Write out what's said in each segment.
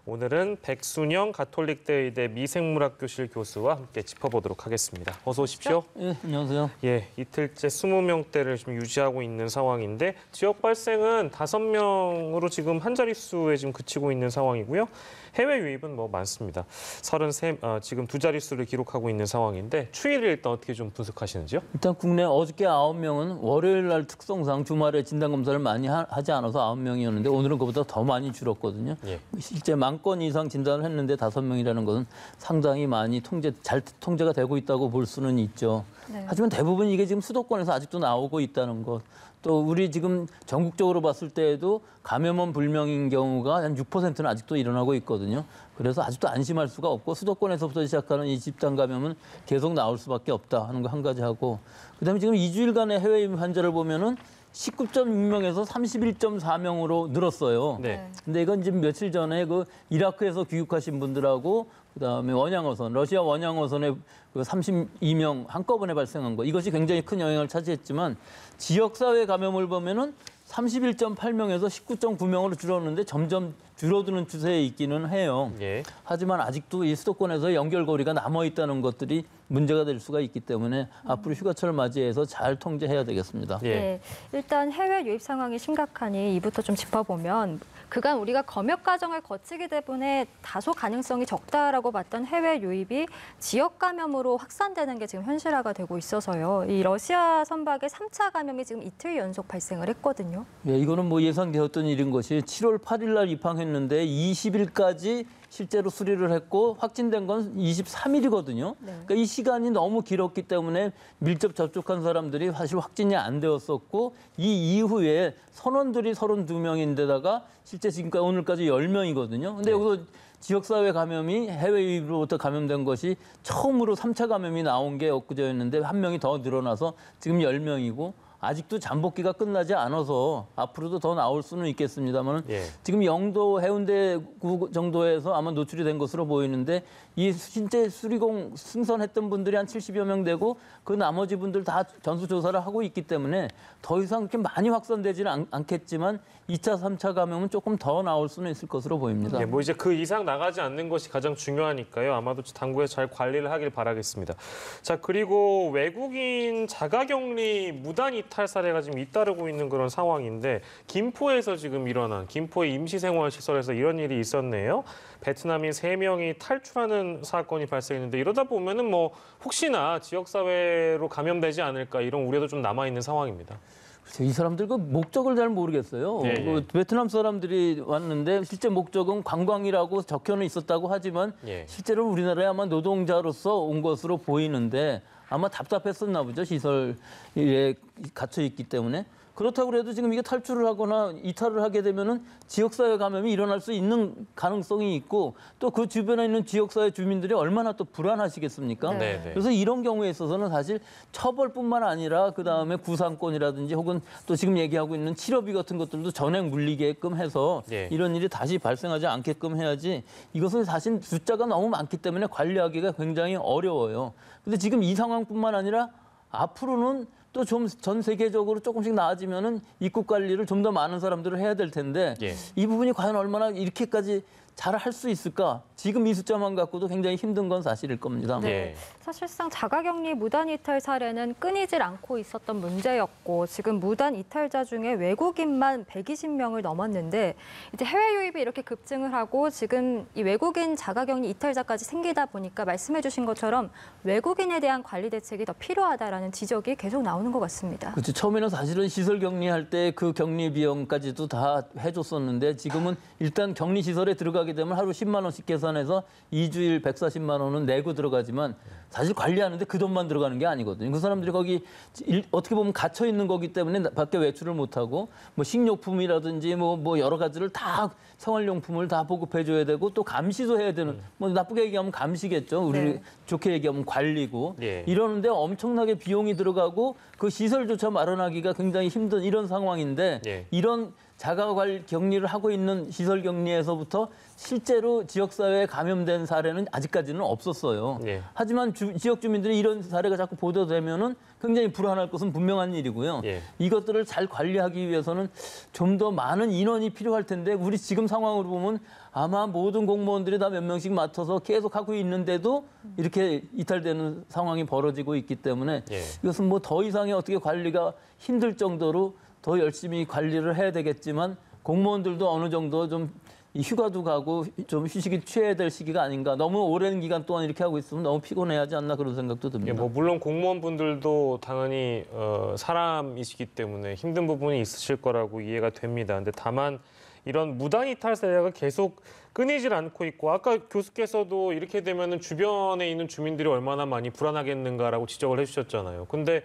오늘은 백순영 가톨릭대 미생물학교실 교수와 함께 짚어보도록 하겠습니다. 어서 오십시오. 예, 안녕하세요. 예, 이틀째 20명대를 지금 유지하고 있는 상황인데 지역 발생은 5명으로 지금 한 자릿수에 지금 그치고 있는 상황이고요. 해외 유입은 뭐 많습니다. 33, 지금 두 자릿수를 기록하고 있는 상황인데 추이를 일단 어떻게 좀 분석하시는지요? 일단 국내 어저께 9명은 월요일 날 특성상 주말에 진단검사를 많이 하지 않아서 9명이었는데 오늘은 그보다 더 많이 줄었거든요. 예. 실제 10,000건 이상 진단을 했는데 5명이라는 것은 상당히 많이 잘 통제가 되고 있다고 볼 수는 있죠. 네. 하지만 대부분 이게 지금 수도권에서 아직도 나오고 있다는 것. 또 우리 지금 전국적으로 봤을 때에도 감염원 불명인 경우가 한 6%는 아직도 일어나고 있거든요. 그래서 아직도 안심할 수가 없고 수도권에서부터 시작하는 이 집단 감염은 계속 나올 수밖에 없다 하는 거 한 가지 하고, 그다음에 지금 2주일간의 해외 환자를 보면은 19.6명에서 31.4명으로 늘었어요. 네. 근데 이건 지금 며칠 전에 그 이라크에서 귀국하신 분들하고 그다음에 원양어선, 러시아 원양어선에 그 32명 한꺼번에 발생한 거, 이것이 굉장히 큰 영향을 차지했지만 지역사회 감염을 보면은 31.8명에서 19.9명으로 줄었는데 점점 줄어드는 추세에 있기는 해요. 예. 하지만 아직도 이 수도권에서 연결고리가 남아있다는 것들이 문제가 될 수가 있기 때문에 앞으로 휴가철을 맞이해서 잘 통제해야 되겠습니다. 예. 네, 일단 해외 유입 상황이 심각하니 이부터 좀 짚어보면 그간 우리가 검역 과정을 거치기 때문에 다소 가능성이 적다라고 봤던 해외 유입이 지역 감염으로 확산되는 게 지금 현실화가 되고 있어서요. 이 러시아 선박의 3차 감염이 지금 이틀 연속 발생을 했거든요. 네, 이거는 뭐 예상되었던 일인 것이 7월 8일 날 입항했는데 20일까지 실제로 수리를 했고 확진된 건 23일이거든요. 네. 그러니까 이 시간이 너무 길었기 때문에 밀접 접촉한 사람들이 사실 확진이 안 되었었고 이 이후에 선원들이 32명인데다가 실제 지금까지 오늘까지 10명이거든요. 근데 여기서 지역사회 감염이 해외 유입으로부터 감염된 것이 처음으로 3차 감염이 나온 게 엊그제였는데 한 명이 더 늘어나서 지금 10명이고 아직도 잠복기가 끝나지 않아서 앞으로도 더 나올 수는 있겠습니다만 지금 영도 해운대구 정도에서 아마 노출이 된 것으로 보이는데 이 실제 수리공 승선했던 분들이 한 70여 명 되고 그 나머지 분들 다 전수조사를 하고 있기 때문에 더 이상 그렇게 많이 확산되지는 않겠지만 2차, 3차 감염은 조금 더 나올 수는 있을 것으로 보입니다. 뭐 이제 그 이상 나가지 않는 것이 가장 중요하니까요. 아마도 당국에서 잘 관리를 하길 바라겠습니다. 자, 그리고 외국인 자가격리 무단 이탈 사례가 지금 잇따르고 있는 그런 상황인데 김포에서 지금 일어난 김포의 임시생활시설에서 이런 일이 있었네요. 베트남인 3명이 탈출하는 사건이 발생했는데 이러다 보면은 뭐 혹시나 지역사회로 감염되지 않을까 이런 우려도 좀 남아있는 상황입니다. 이 사람들 그 목적을 잘 모르겠어요. 그 베트남 사람들이 왔는데 실제 목적은 관광이라고 적혀는 있었다고 하지만 실제로 우리나라에 아마 노동자로서 온 것으로 보이는데 아마 답답했었나 보죠. 시설에 갇혀 있기 때문에. 그렇다고 해도 지금 이게 탈출을 하거나 이탈을 하게 되면은 지역사회 감염이 일어날 수 있는 가능성이 있고 또 그 주변에 있는 지역사회 주민들이 얼마나 또 불안하시겠습니까? 그래서 이런 경우에 있어서는 사실 처벌뿐만 아니라 그다음에 구상권이라든지 혹은 또 지금 얘기하고 있는 치료비 같은 것들도 전액 물리게끔 해서 이런 일이 다시 발생하지 않게끔 해야지, 이것은 사실 숫자가 너무 많기 때문에 관리하기가 굉장히 어려워요. 근데 지금 이 상황뿐만 아니라 앞으로는 또 좀 전 세계적으로 조금씩 나아지면은 입국 관리를 좀 더 많은 사람들을 해야 될 텐데 이 부분이 과연 얼마나 이렇게까지 잘 할 수 있을까? 지금 이 숫자만 갖고도 굉장히 힘든 건 사실일 겁니다. 네. 사실상 자가격리 무단 이탈 사례는 끊이질 않고 있었던 문제였고 지금 무단 이탈자 중에 외국인만 120명을 넘었는데 이제 해외 유입이 이렇게 급증을 하고 지금 이 외국인 자가격리 이탈자까지 생기다 보니까 말씀해 주신 것처럼 외국인에 대한 관리 대책이 더 필요하다라는 지적이 계속 나오는 것 같습니다. 그렇죠. 처음에는 사실은 시설 격리할 때 그 격리 비용까지도 다 해줬었는데 지금은 일단 격리 시설에 들어가게 되면 하루 10만 원씩 계산해서 2주일 140만 원은 내고 들어가지만 사실 관리하는데 그 돈만 들어가는 게 아니거든요. 그 사람들이 거기 어떻게 보면 갇혀 있는 거기 때문에 밖에 외출을 못 하고 뭐 식료품이라든지 뭐 여러 가지를 다 생활용품을 다 보급해줘야 되고 또 감시도 해야 되는, 뭐 나쁘게 얘기하면 감시겠죠. 우리 좋게 얘기하면 관리고 이러는데 엄청나게 비용이 들어가고 그 시설조차 마련하기가 굉장히 힘든 이런 상황인데 이런 자가 격리를 하고 있는 시설 격리에서부터 실제로 지역사회에 감염된 사례는 아직까지는 없었어요. 예. 하지만 지역 주민들이 이런 사례가 자꾸 보도되면은 굉장히 불안할 것은 분명한 일이고요. 예. 이것들을 잘 관리하기 위해서는 좀 더 많은 인원이 필요할 텐데 우리 지금 상황으로 보면 아마 모든 공무원들이 다 몇 명씩 맡아서 계속 하고 있는데도 이렇게 이탈되는 상황이 벌어지고 있기 때문에 예. 이것은 뭐 더 이상의 어떻게 관리가 힘들 정도로 더 열심히 관리를 해야 되겠지만 공무원들도 어느 정도 좀 휴가도 가고 좀 휴식이 취해야 될 시기가 아닌가. 너무 오랜 기간 동안 이렇게 하고 있으면 너무 피곤해하지 않나 그런 생각도 듭니다. 예, 뭐 물론 공무원분들도 당연히 사람이시기 때문에 힘든 부분이 있으실 거라고 이해가 됩니다. 근데 다만 이런 무단 이탈 사례가 계속 끊이질 않고 있고 아까 교수께서도 이렇게 되면은 주변에 있는 주민들이 얼마나 많이 불안하겠는가라고 지적을 해주셨잖아요. 근데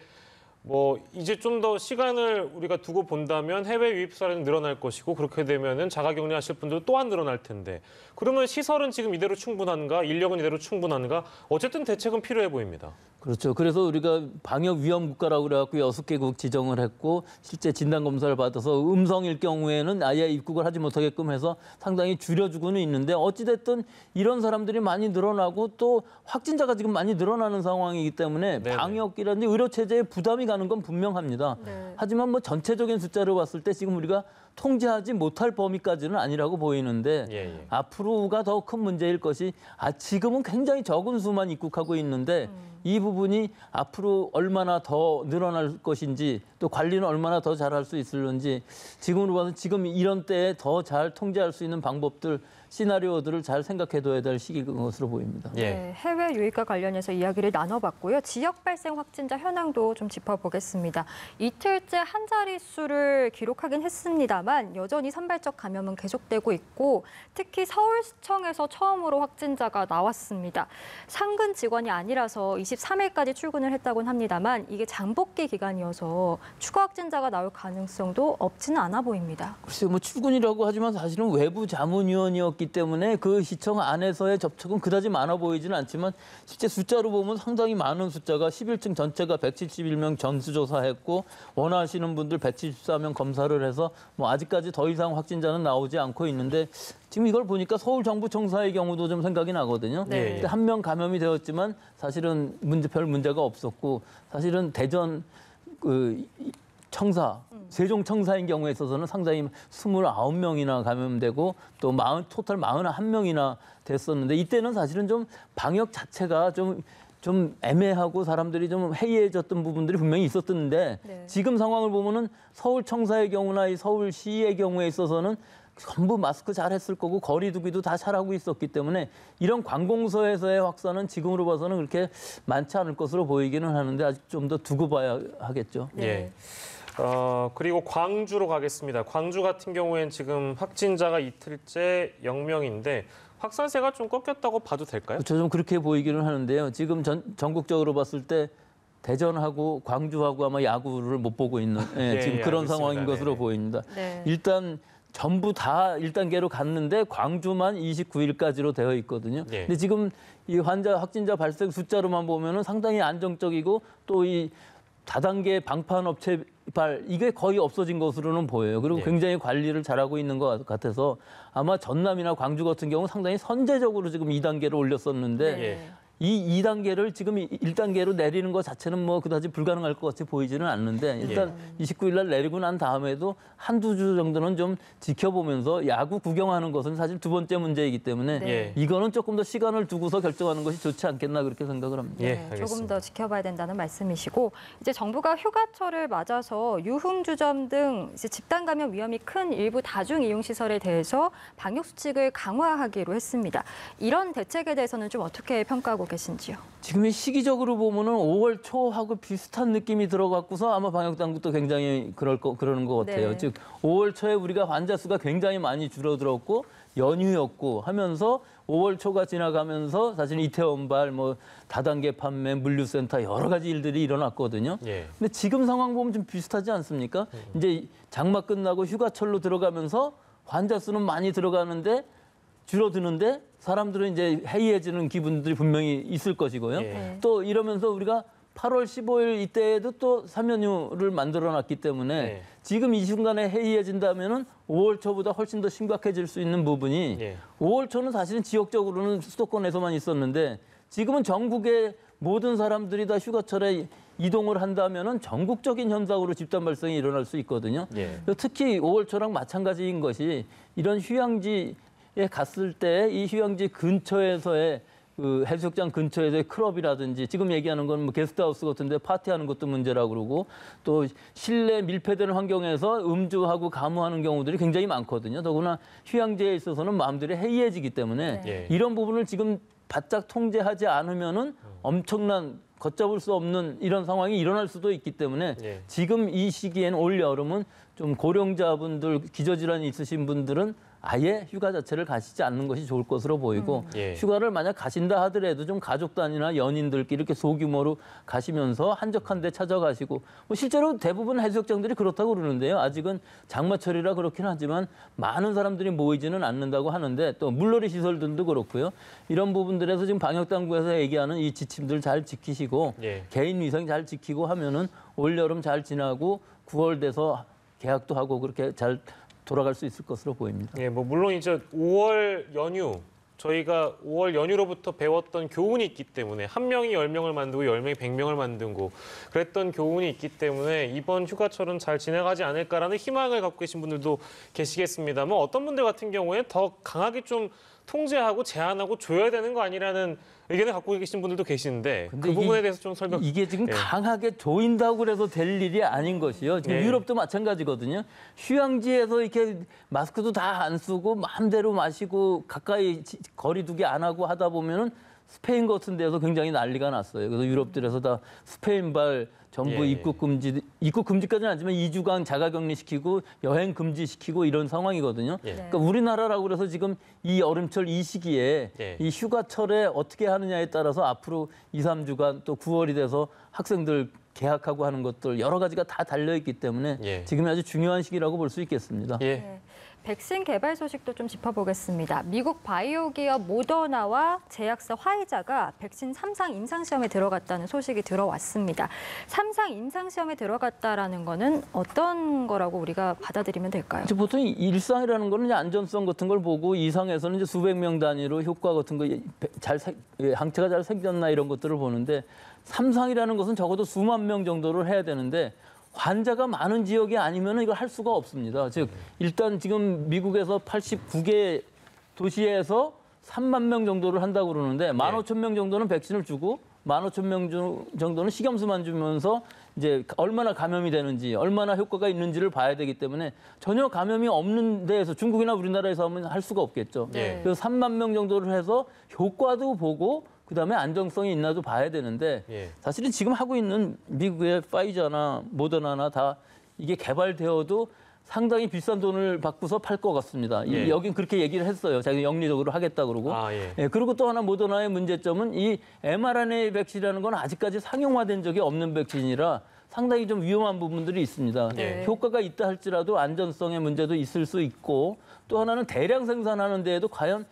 뭐 이제 좀 더 시간을 우리가 두고 본다면 해외 유입 사례는 늘어날 것이고 그렇게 되면은 자가격리하실 분들 또한 늘어날 텐데 그러면 시설은 지금 이대로 충분한가 인력은 이대로 충분한가 어쨌든 대책은 필요해 보입니다. 그렇죠. 그래서 우리가 방역 위험 국가라고 그래갖고 6개국 지정을 했고 실제 진단 검사를 받아서 음성일 경우에는 아예 입국을 하지 못하게끔 해서 상당히 줄여주고는 있는데 어찌 됐든 이런 사람들이 많이 늘어나고 또 확진자가 지금 많이 늘어나는 상황이기 때문에 네네. 방역이라든지 의료 체제에 부담이 가는 건 분명합니다. 네. 하지만 뭐 전체적인 숫자를 봤을 때 지금 우리가 통제하지 못할 범위까지는 아니라고 보이는데 예. 앞으로가 더 큰 문제일 것이 지금은 굉장히 적은 수만 입국하고 있는데 이 부분이 앞으로 얼마나 더 늘어날 것인지 또 관리는 얼마나 더 잘할 수 있을는지 지금으로 봐서 지금 이런 때에 더 잘 통제할 수 있는 방법들 시나리오들을 잘 생각해둬야 될 시기인 것으로 보입니다. 예. 네, 해외 유입과 관련해서 이야기를 나눠봤고요. 지역 발생 확진자 현황도 좀 짚어보겠습니다. 이틀째 한 자릿수를 기록하긴 했습니다만 여전히 산발적 감염은 계속되고 있고 특히 서울시청에서 처음으로 확진자가 나왔습니다. 상근 직원이 아니라서 23일까지 출근을 했다곤 합니다만 이게 장복기 기간이어서 추가 확진자가 나올 가능성도 없지는 않아 보입니다. 글쎄요, 뭐 출근이라고 하지만 사실은 외부 자문위원이었기 때문에 그 시청 안에서의 접촉은 그다지 많아 보이지는 않지만 실제 숫자로 보면 상당히 많은 숫자가 11층 전체가 171명 전수조사했고 원하시는 분들 174명 검사를 해서 뭐 아직까지 더 이상 확진자는 나오지 않고 있는데 지금 이걸 보니까 서울정부청사의 경우도 좀 생각이 나거든요. 네. 한 명 감염이 되었지만 사실은 별 문제가 없었고 사실은 대전 청사, 세종청사인 경우에 있어서는 상당히 29명이나 감염되고 또 토탈 41명이나 됐었는데 이때는 사실은 좀 방역 자체가 좀 애매하고 사람들이 좀 해이해졌던 부분들이 분명히 있었는데 네. 지금 상황을 보면은 서울청사의 경우나 이 서울시의 경우에 있어서는 전부 마스크 잘 했을 거고 거리 두기도 다 잘하고 있었기 때문에 이런 관공서에서의 확산은 지금으로 봐서는 그렇게 많지 않을 것으로 보이기는 하는데 아직 좀 더 두고 봐야 하겠죠. 네. 예. 그리고 광주로 가겠습니다. 광주 같은 경우에는 지금 확진자가 이틀째 0명인데 확산세가 좀 꺾였다고 봐도 될까요? 저 좀 그렇게 보이기는 하는데요. 지금 전국적으로 봤을 때 대전하고 광주하고 아마 야구를 못 보고 있는 지금 그런 알겠습니다. 상황인 것으로 네네. 보입니다. 네. 일단 전부 다 1단계로 갔는데 광주만 29일까지로 되어 있거든요. 예. 근데 지금 이 확진자 발생 숫자로만 보면은 상당히 안정적이고 또 이 다단계 방판업체 이게 거의 없어진 것으로는 보여요. 그리고 예. 굉장히 관리를 잘하고 있는 것 같아서 아마 전남이나 광주 같은 경우 상당히 선제적으로 지금 2단계로 올렸었는데 네. 이 2단계를 지금 1단계로 내리는 것 자체는 뭐 그다지 불가능할 것 같이 보이지는 않는데 일단 29일 날 내리고 난 다음에도 한두 주 정도는 좀 지켜보면서 야구 구경하는 것은 사실 두 번째 문제이기 때문에 네. 이거는 조금 더 시간을 두고서 결정하는 것이 좋지 않겠나 그렇게 생각을 합니다. 예, 네, 조금 알겠습니다. 더 지켜봐야 된다는 말씀이시고 이제 정부가 휴가철을 맞아서 유흥주점 등 이제 집단 감염 위험이 큰 일부 다중 이용 시설에 대해서 방역 수칙을 강화하기로 했습니다. 이런 대책에 대해서는 좀 어떻게 평가하고 계신지요? 지금 이 시기적으로 보면은 5월 초하고 비슷한 느낌이 들어갖고서 아마 방역 당국도 굉장히 그러는 것 같아요. 네. 즉 5월 초에 우리가 환자 수가 굉장히 많이 줄어들었고 연휴였고 하면서 5월 초가 지나가면서 사실 이태원발 뭐 다단계 판매 물류센터 여러 가지 일들이 일어났거든요. 예. 근데 지금 상황 보면 좀 비슷하지 않습니까? 이제 장마 끝나고 휴가철로 들어가면서 환자 수는 많이 들어가는데 줄어드는데 사람들은 이제 해이해지는 기분들이 분명히 있을 것이고요. 예. 또 이러면서 우리가 8월 15일 이때에도 또 3연휴를 만들어놨기 때문에 네. 지금 이 순간에 해이해진다면은 5월 초보다 훨씬 더 심각해질 수 있는 부분이 예. 5월 초는 사실은 지역적으로는 수도권에서만 있었는데 지금은 전국의 모든 사람들이 다 휴가철에 이동을 한다면은 전국적인 현상으로 집단 발생이 일어날 수 있거든요. 예. 특히 5월 초랑 마찬가지인 것이 이런 휴양지에 갔을 때 이 휴양지 근처에서의 그 해수욕장 근처에서의 클럽이라든지 지금 얘기하는 건 뭐 게스트하우스 같은데 파티하는 것도 문제라고 그러고 또 실내 밀폐되는 환경에서 음주하고 가무하는 경우들이 굉장히 많거든요. 더구나 휴양지에 있어서는 마음들이 해이해지기 때문에 네. 이런 부분을 지금 바짝 통제하지 않으면은 엄청난 걷잡을 수 없는 이런 상황이 일어날 수도 있기 때문에 예. 지금 이 시기에는 올 여름은 좀 고령자분들, 기저질환이 있으신 분들은 아예 휴가 자체를 가시지 않는 것이 좋을 것으로 보이고 예. 휴가를 만약 가신다 하더라도 좀 가족 단위나 연인들끼리 이렇게 소규모로 가시면서 한적한 데 찾아가시고 뭐 실제로 대부분 해수욕장들이 그렇다고 그러는데요. 아직은 장마철이라 그렇긴 하지만 많은 사람들이 모이지는 않는다고 하는데 또 물놀이 시설들도 그렇고요. 이런 부분들에서 지금 방역당국에서 얘기하는 이 지침들 잘 지키시고 예. 개인 위생 잘 지키고 하면은 올 여름 잘 지나고 9월 돼서 개학도 하고 그렇게 잘 돌아갈 수 있을 것으로 보입니다. 예, 뭐 물론 이제 5월 연휴 저희가 5월 연휴로부터 배웠던 교훈이 있기 때문에 한 명이 10명을 만들고 10명이 100명을 만들고 그랬던 교훈이 있기 때문에 이번 휴가철은 잘 지나가지 않을까라는 희망을 갖고 계신 분들도 계시겠습니다만 어떤 분들 같은 경우에 더 강하게 좀 통제하고 제한하고 줘야 되는 거 아니라는 의견을 갖고 계신 분들도 계시는데 그 부분에 대해서 좀 설명. 이게 지금 예. 강하게 조인다고 해서 될 일이 아닌 것이요. 지금 예. 유럽도 마찬가지거든요. 휴양지에서 이렇게 마스크도 다 안 쓰고 마음대로 마시고 가까이 거리 두기 안 하고 하다 보면은 스페인 같은 데서 굉장히 난리가 났어요. 그래서 유럽들에서 다 스페인발 전부 예. 입국 금지까지는 아니지만 2주간 자가격리 시키고 여행 금지시키고 이런 상황이거든요. 예. 그러니까 우리나라라고 그래서 지금 이 여름철 이 시기에 예. 이 휴가철에 어떻게 하느냐에 따라서 앞으로 2, 3주간 또 9월이 돼서 학생들 개학하고 하는 것들 여러 가지가 다 달려있기 때문에 예. 지금이 아주 중요한 시기라고 볼 수 있겠습니다. 예. 네. 백신 개발 소식도 좀 짚어보겠습니다. 미국 바이오 기업 모더나와 제약사 화이자가 백신 3상 임상시험에 들어갔다는 소식이 들어왔습니다. 3상 임상시험에 들어갔다라는 거는 어떤 거라고 우리가 받아들이면 될까요? 이제 보통 일상이라는 거는 이제 안전성 같은 걸 보고 이상에서는 이제 수백 명 단위로 효과 같은 거 항체가 잘 생겼나 이런 것들을 보는데 3상이라는 것은 적어도 수만 명 정도를 해야 되는데 환자가 많은 지역이 아니면 이걸 할 수가 없습니다. 즉 일단 지금 미국에서 89개 도시에서 3만 명 정도를 한다고 그러는데 15,000명 정도는 백신을 주고 15,000명 정도는 식염수만 주면서 이제 얼마나 감염이 되는지 얼마나 효과가 있는지를 봐야 되기 때문에 전혀 감염이 없는 데에서 중국이나 우리나라에서 하면 할 수가 없겠죠. 예. 그래서 3만 명 정도를 해서 효과도 보고 그다음에 안정성이 있나도 봐야 되는데 예. 사실은 지금 하고 있는 미국의 파이자나 모더나나 다 이게 개발되어도 상당히 비싼 돈을 받고서 팔 것 같습니다. 예. 여긴 그렇게 얘기를 했어요. 자기 영리적으로 하겠다 그러고. 아, 예. 예, 그리고 또 하나 모더나의 문제점은 이 mRNA 백신이라는 건 아직까지 상용화된 적이 없는 백신이라 상당히 좀 위험한 부분들이 있습니다. 예. 효과가 있다 할지라도 안전성의 문제도 있을 수 있고 또 하나는 대량 생산하는 데에도 과연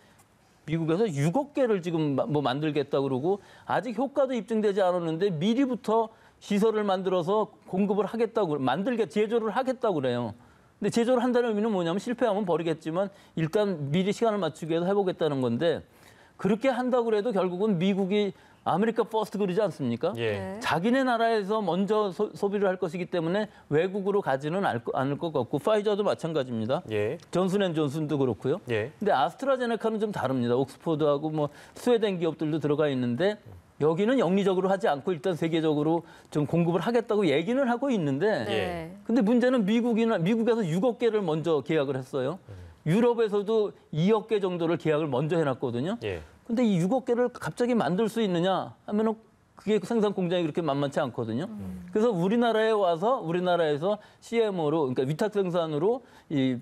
미국에서 6억 개를 지금 뭐 만들겠다 그러고 아직 효과도 입증되지 않았는데 미리부터 시설을 만들어서 공급을 하겠다고 제조를 하겠다고 그래요. 근데 제조를 한다는 의미는 뭐냐면 실패하면 버리겠지만 일단 미리 시간을 맞추기 위해서 해보겠다는 건데 그렇게 한다고 해도 결국은 미국이 아메리카 퍼스트 그러지 않습니까? 예. 자기네 나라에서 먼저 소비를 할 것이기 때문에 외국으로 가지는 않을 것 같고 파이저도 마찬가지입니다. 예. 존슨앤존슨도 그렇고요. 예. 근데 아스트라제네카는 좀 다릅니다. 옥스퍼드하고 뭐 스웨덴 기업들도 들어가 있는데 여기는 영리적으로 하지 않고 일단 세계적으로 좀 공급을 하겠다고 얘기는 하고 있는데 네. 근데 문제는 미국에서 6억 개를 먼저 계약을 했어요. 유럽에서도 2억 개 정도를 계약을 먼저 해놨거든요. 예. 근데 이 6억 개를 갑자기 만들 수 있느냐 하면은 그게 생산 공장이 그렇게 만만치 않거든요. 그래서 우리나라에 와서 우리나라에서 CMO로 그러니까 위탁 생산으로 이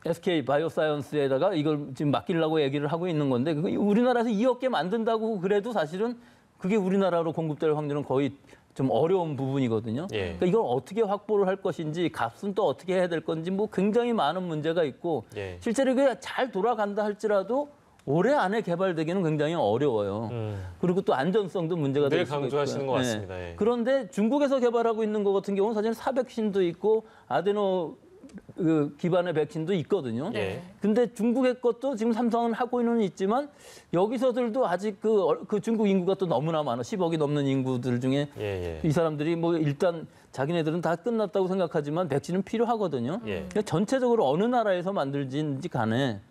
SK 바이오사이언스에다가 이걸 지금 맡기려고 얘기를 하고 있는 건데 우리나라에서 2억 개 만든다고 그래도 사실은 그게 우리나라로 공급될 확률은 거의 좀 어려운 부분이거든요. 예. 그러니까 이걸 어떻게 확보를 할 것인지 값은 또 어떻게 해야 될 건지 뭐 굉장히 많은 문제가 있고 예. 실제로 이게 잘 돌아간다 할지라도 올해 안에 개발되기는 굉장히 어려워요. 그리고 또 안전성도 문제가 될 늘 수가 있고요. 강조하시는 것 같습니다. 예. 그런데 중국에서 개발하고 있는 것 같은 경우는 사실 사백신도 있고 아데노 기반의 백신도 있거든요. 예. 근데 중국의 것도 지금 삼성은 하고는 있지만 여기서들도 아직 그 중국 인구가 또 너무나 많아. 10억이 넘는 인구들 중에 이 사람들이 뭐 일단 자기네들은 다 끝났다고 생각하지만 백신은 필요하거든요. 그러니까 전체적으로 어느 나라에서 만들진지 간에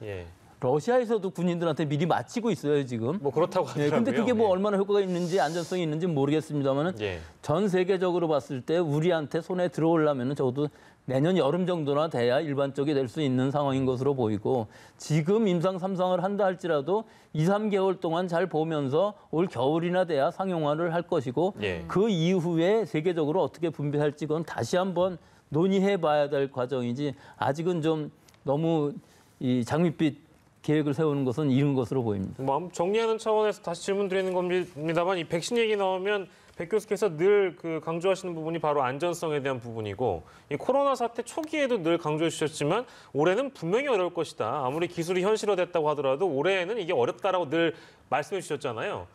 러시아에서도 군인들한테 미리 마치고 있어요, 지금. 뭐 그렇다고 하더라고요. 근데 그게 뭐 얼마나 효과가 있는지 안전성이 있는지 모르겠습니다만은 전 세계적으로 봤을 때 우리한테 손에 들어오려면은 적어도 내년 여름 정도나 돼야 일반적이 될 수 있는 상황인 것으로 보이고 지금 임상 3상을 한다 할지라도 2, 3개월 동안 잘 보면서 올 겨울이나 돼야 상용화를 할 것이고 그 이후에 세계적으로 어떻게 분배할지 그건 다시 한번 논의해 봐야 될 과정이지 아직은 좀 너무 이 장밋빛 계획을 세우는 것은 이른 것으로 보입니다. 뭐 정리하는 차원에서 다시 질문드리는 겁니다만 이 백신 얘기 나오면 백 교수께서 늘 강조하시는 부분이 바로 안전성에 대한 부분이고 이 코로나 사태 초기에도 늘 강조해 주셨지만 올해는 분명히 어려울 것이다. 아무리 기술이 현실화됐다고 하더라도 올해는 이게 어렵다라고 늘 말씀해 주셨잖아요.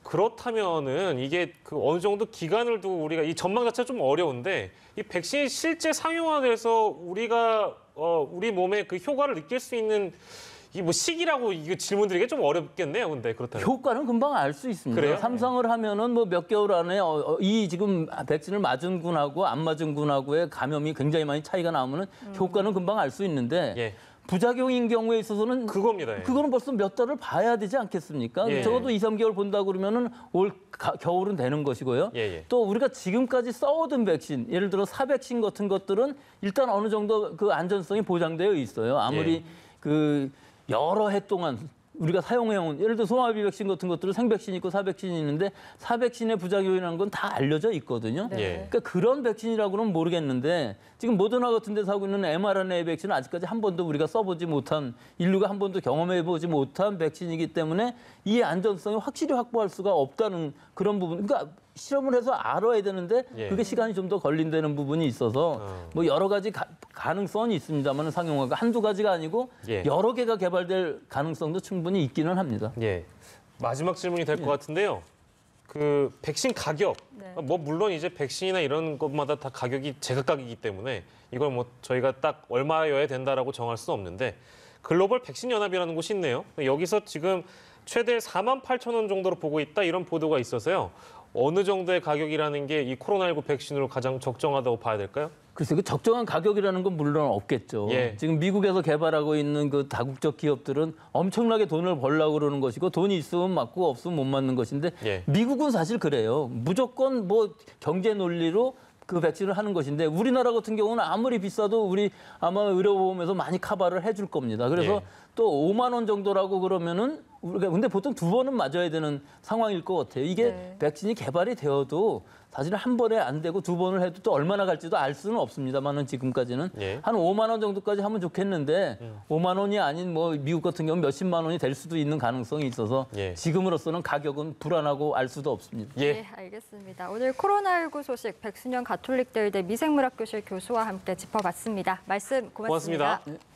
그렇다면은 이게 어느 정도 기간을 두고 우리가 이 전망 자체가 좀 어려운데 이 백신이 실제 상용화돼서 우리가 우리 몸에 그 효과를 느낄 수 있는 이 뭐 시기라고 이거 질문드리기 좀 어렵겠네요. 근데 그렇다면 효과는 금방 알 수 있습니다. 그래요? 삼성을 하면은 뭐 몇 개월 안에 이 지금 백신을 맞은 군하고 안 맞은 군하고의 감염이 굉장히 많이 차이가 나면은 효과는 금방 알 수 있는데 부작용인 경우에 있어서는 그겁니다. 그거는 벌써 몇 달을 봐야 되지 않겠습니까? 적어도 2, 3개월 본다 그러면은 올 겨울은 되는 것이고요. 또 우리가 지금까지 써오던 백신, 예를 들어 사백신 같은 것들은 일단 어느 정도 그 안전성이 보장되어 있어요. 아무리 여러 해 동안 우리가 사용해온 예를 들어 소아마비 백신 같은 것들은 생백신이 있고 사백신이 있는데 사백신의 부작용이라는 건 다 알려져 있거든요. 그러니까 그런 백신이라고는 모르겠는데 지금 모더나 같은 데서 하고 있는 mRNA 백신은 아직까지 한 번도 우리가 써보지 못한 인류가 한 번도 경험해보지 못한 백신이기 때문에 이 안전성을 확실히 확보할 수가 없다는 그런 부분. 그러니까 실험을 해서 알아야 되는데 그게 시간이 좀 더 걸린다는 부분이 있어서 뭐 여러 가지 가능성이 있습니다만 상용화가 한두 가지가 아니고 여러 개가 개발될 가능성도 충분히 있기는 합니다. 마지막 질문이 될 것 같은데요. 그 백신 가격, 뭐 물론 이제 백신이나 이런 것마다 다 가격이 제각각이기 때문에 이걸 뭐 저희가 딱 얼마여야 된다라고 정할 수는 없는데 글로벌 백신 연합이라는 곳이 있네요. 여기서 지금 최대 48,000원 정도로 보고 있다 이런 보도가 있어서요. 어느 정도의 가격이라는 게 이 코로나19 백신으로 가장 적정하다고 봐야 될까요? 글쎄, 그 적정한 가격이라는 건 물론 없겠죠. 지금 미국에서 개발하고 있는 그 다국적 기업들은 엄청나게 돈을 벌려고 그러는 것이고 돈이 있으면 맞고 없으면 못 맞는 것인데 미국은 사실 그래요. 무조건 뭐 경제 논리로 그 백신을 하는 것인데 우리나라 같은 경우는 아무리 비싸도 우리 아마 의료보험에서 많이 커버를 해줄 겁니다. 그래서 또 5만 원 정도라고 그러면은 우리가 근데 보통 2번은 맞아야 되는 상황일 것 같아요. 이게 백신이 개발이 되어도 사실은 한 번에 안 되고 2번을 해도 또 얼마나 갈지도 알 수는 없습니다만은 지금까지는 한 5만 원 정도까지 하면 좋겠는데 5만 원이 아닌 뭐 미국 같은 경우 몇십만 원이 될 수도 있는 가능성이 있어서 지금으로서는 가격은 불안하고 알 수도 없습니다. 네, 알겠습니다. 오늘 코로나19 소식 백순영 가톨릭대의대 미생물학교실 교수와 함께 짚어봤습니다. 말씀 고맙습니다. 고맙습니다.